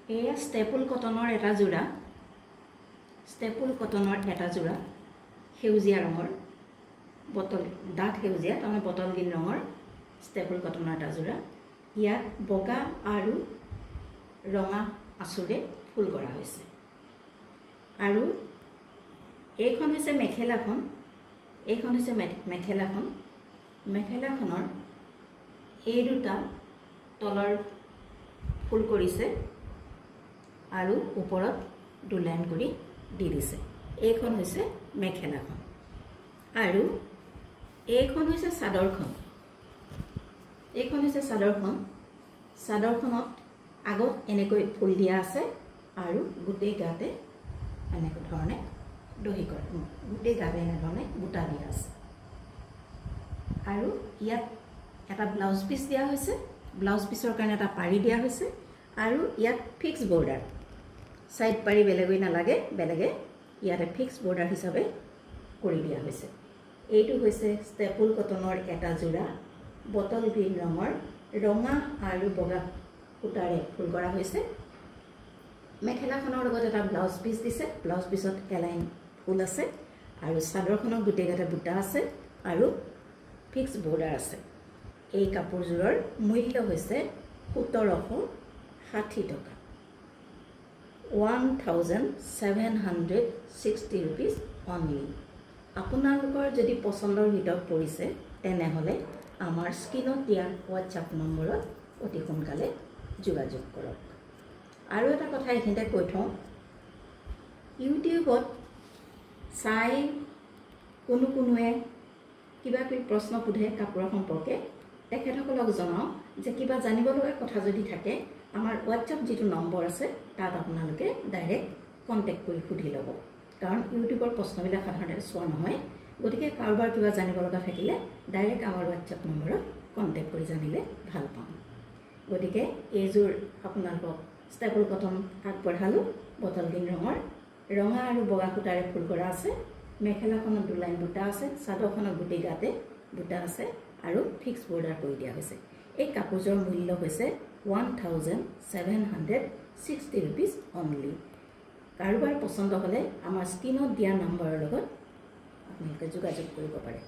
এয়া ষ্টেপল কটনৰ এটা জোৰা সেউজীয়া ৰঙৰ বটল ডাঠ সেউজীয়া তাৰমানে বটল গ্ৰীণ ৰঙৰ ষ্টেপল কটনৰ এটা জোৰা ইয়াত বগা আৰু ৰঙা আঁচুৰে ফুল কৰা হৈছে আৰু এইখন হৈছে মেখেলাখনৰ এই দুটা তলৰ ফুল কৰিছে আৰু ওপৰত দুলাইন কৰি দি দিছে এইখন হৈছে মেখেলাখন আৰু এইখন হৈছে চাদৰখনত আগত এনেকৈ ফুল দিয়া আছে আৰু গোটেই গাতে এনেকৈ ধৰণে দহি কৰা গোটেই গাতে এনে ধৰণে বুটা দিয়া আছে আৰু ইয়াত এটা ব্লাউজ পিস দিয়া হৈছে ব্লাউজ পিসৰ কাৰণে এটা পাৰি দিয়া হৈছে আৰু ইয়াত ফিক্স বৰ্ডাৰ সাইড পাৰি বেলেগৈ নালাগে বেলেগে ইয়াতে ফিক্স বৰ্ডাৰ হিচাপে কৰি দিয়া হৈছে এইটো হৈছে ষ্টেপল কটনৰ এটা জোৰা বটল গ্ৰীণ ৰঙৰ ৰঙা আৰু বগা সূতাৰে ফুল কৰা হৈছে মেখেলাখনৰ লগত এটা ব্লাউজ পিস দিছে ব্লাউজ পিসত এলাইন ফুল আছে আৰু চাদৰখনৰ গোটেই গাতে বুটা আছে আৰু ফিক্স বৰ্ডাৰ আছে এই কাপোৰজোৰৰ মূল্য হৈছে 1760 টকা 1760 rupees only আপোনালোকৰ যদি পছন্দৰ ভিতৰত পৰিছে তেনেহলে আমাৰ স্ক্ৰিনত দিয়া WhatsApp নম্বৰত অতি সোনকালে যোগাযোগ কৰক আৰু এটা কথা এখিনতে কৈ থওঁ ইউটিউবত চাই কোনোৱে কিবা কি প্ৰশ্ন সোধে কাপোৰৰ সম্পৰ্কে তেখেতসকলক জনাও যে কিবা জানিব লগা কথা যদি থাকে আমাৰ WhatsApp যেটো নম্বৰ আছে তাত আপোনালোকে ডাইৰেক্ট কন্টাক্ট কৰি সুধি ল'ব কাৰণ ইউটিউবৰ প্ৰশ্নবিলাক সাধাৰণতে চোৱা নহয় গতিকে কাৰোবাৰ কিবা জানিব লগা থাকিলে ডাইৰেক্ট আমাৰ WhatsApp নম্বৰত কন্টাক্ট কৰি জানিলে ভাল পাম গতিকে এইজোৰ আপোনালোকক ষ্টেপল কটন আগবঢ়ালো বটল গ্ৰীণ ৰঙৰ ৰঙা আৰু বগা সূতাৰে ফুল কৰা আছে মেখেলাখনত দুলাইন বুটা আছে চাদৰখনৰ গোটেই গাতে বুটা আছে আৰু ফিক্স বৰ্ডাৰ কৰি দিয়া হৈছে এই কাপোৰজোৰ মূল্য হৈছে 1760 rupees only কাৰোবাৰ পছন্দ হলে আমাৰ স্ক্ৰিনত দিয়া নম্বৰৰ লগত আপোনালোকে যোগাযোগ কৰিব পাৰে